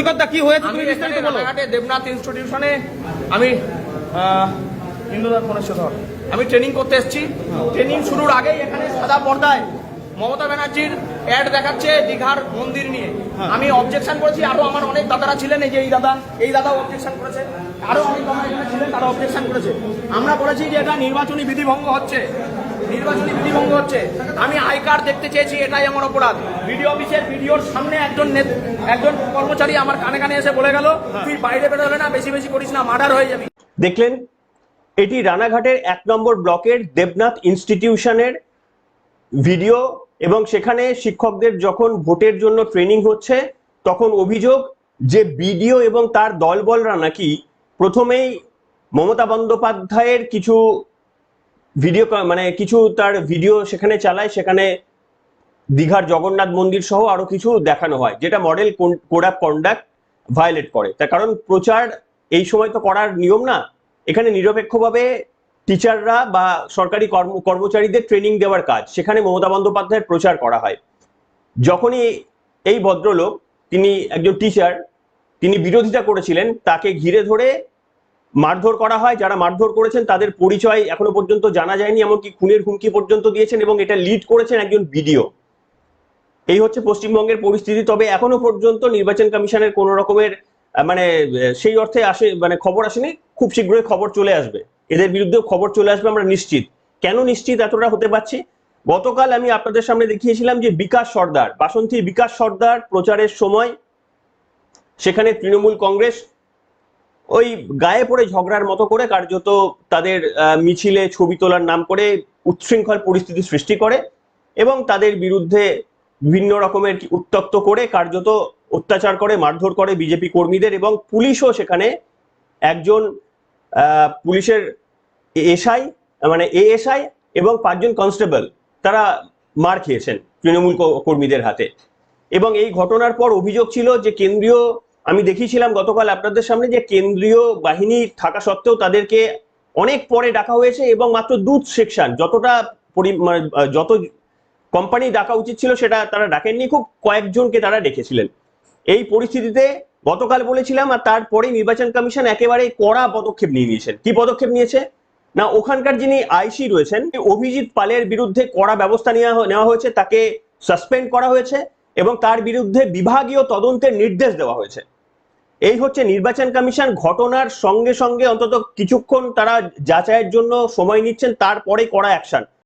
সৈকতদা কি হয়েছে তুমি বিস্তারিত বলো। রানাঘাটে দেবনাথ ইনস্টিটিউশনে আমি ইন্দুদার ফোনের সাথে আমি ট্রেনিং করতে এসেছি। ট্রেনিং শুরুর আগেই এখানে সাদা পর্দায় মমতা ব্যানার্জির অ্যাড দেখাচ্ছে দীঘার মন্দির নিয়ে। আমি অবজেকশন করেছি, আরো আমার অনেক দাদারা ছিলেন, এই যে এই দাদাও অবজেকশন করেছে, আরো অনেক দাদা এখানে ছিলেন তারা অবজেকশন করেছে। আমরা বলেছি যে এটা নির্বাচনী বিধিভঙ্গ হচ্ছে, আমি আই কার্ড দেখতে চেয়েছি, এটাই আমার অপরাধ। বিডিও অফিসের বিডিওর সামনে একজন কর্মচারী আমার কানে কানে এসে বলে গেল, তুই বাইরে বেরোলে না, বেশি বেশি করিস না, মার্ডার হয়ে যাবি। দেখলেন, এটি রানাঘাটের 1 নম্বর ব্লকের দেবনাথ ইনস্টিটিউশনের ভিডিও, এবং সেখানে শিক্ষকদের যখন ভোটের জন্য ট্রেনিং হচ্ছে তখন অভিযোগ যে বিডিও এবং তার দলবলরা নাকি প্রথমেই মমতা বন্দ্যোপাধ্যায়ের কিছু ভিডিও কিছু তার ভিডিও সেখানে চালায়, সেখানে দীঘার জগন্নাথ মন্দির সহ আরো কিছু দেখানো হয়, যেটা model code of conduct violate করে। তার কারণ প্রচার এই সময় তো করার নিয়ম না, এখানে নিরপেক্ষভাবে টিচাররা বা সরকারি কর্মচারীদের ট্রেনিং দেওয়ার কাজ, সেখানে মমতা বন্দ্যোপাধ্যায়ের প্রচার করা হয়। যখনই এই ভদ্রলোক, তিনি একজন টিচার, তিনি বিরোধিতা করেছিলেন, তাকে ঘিরে ধরে মারধর করা হয়। যারা মারধর করেছেন তাদের পরিচয় এখনো পর্যন্ত জানা যায়নি, এমনকি খুনের হুমকি পর্যন্ত দিয়েছেন, এবং এটা লিড করেছেন একজন বিডিও। এই হচ্ছে পশ্চিমবঙ্গের পরিস্থিতি। তবে এখনো পর্যন্ত নির্বাচন কমিশনের কোন রকমের সেই অর্থে খবর আসেনি। খুব শীঘ্রই খবর চলে আসবে, এদের বিরুদ্ধেও খবর চলে আসবে, আমরা নিশ্চিত। কেন নিশ্চিত এতটা হতে পারছি? গতকাল আমি আপনাদের সামনে দেখিয়েছিলাম যে বিকাশ সর্দার, বাসন্তীর বিকাশ সর্দার প্রচারের সময় সেখানে তৃণমূল কংগ্রেস ওই গায়ে পড়ে ঝগড়ার মতো করে কার্যত তাদের মিছিলে ছবি তোলার নাম করে উচ্ছৃঙ্খল পরিস্থিতি সৃষ্টি করে এবং তাদের বিরুদ্ধে বিভিন্ন রকমের উত্তক্ত করে কার্যত অত্যাচার করে, মারধর করে বিজেপি কর্মীদের, এবং পুলিশও সেখানে একজন পুলিশের এএসআই এবং 5 জন কনস্টেবল তারা মার খেয়েছেন তৃণমূল কর্মীদের হাতে। এবং এই ঘটনার পর অভিযোগ ছিল যে কেন্দ্রীয়, আমি দেখিয়েছিলাম গতকাল আপনাদের সামনে, যে কেন্দ্রীয় বাহিনী থাকা সত্ত্বেও তাদেরকে অনেক পরে ডাকা হয়েছে, এবং মাত্র 2 সেকশন, যত কোম্পানি ডাকা উচিত ছিল সেটা তারা ডাকেননি, খুব কয়েকজনকে তারা ডেকেছিলেন। এই পরিস্থিতিতে গতকাল বলেছিলাম, আর তারপরে নির্বাচন কমিশন একেবারে কড়া পদক্ষেপ নিয়ে নিয়েছেন। কি পদক্ষেপ নিয়েছে না, ওখানকার যিনি আইসি রয়েছেন অভিজিৎ পালের বিরুদ্ধে কড়া ব্যবস্থা নেওয়া হয়েছে, তাকে সাসপেন্ড করা হয়েছে এবং তার বিরুদ্ধে বিভাগীয় তদন্তের নির্দেশ দেওয়া হয়েছে। এই হচ্ছে নির্বাচন কমিশন। ঘটনার সঙ্গে সঙ্গে অন্তত কিছুক্ষণ তারা যাচাইয়ের জন্য সময় নিচ্ছেন, তারপরে কড়া অ্যাকশন।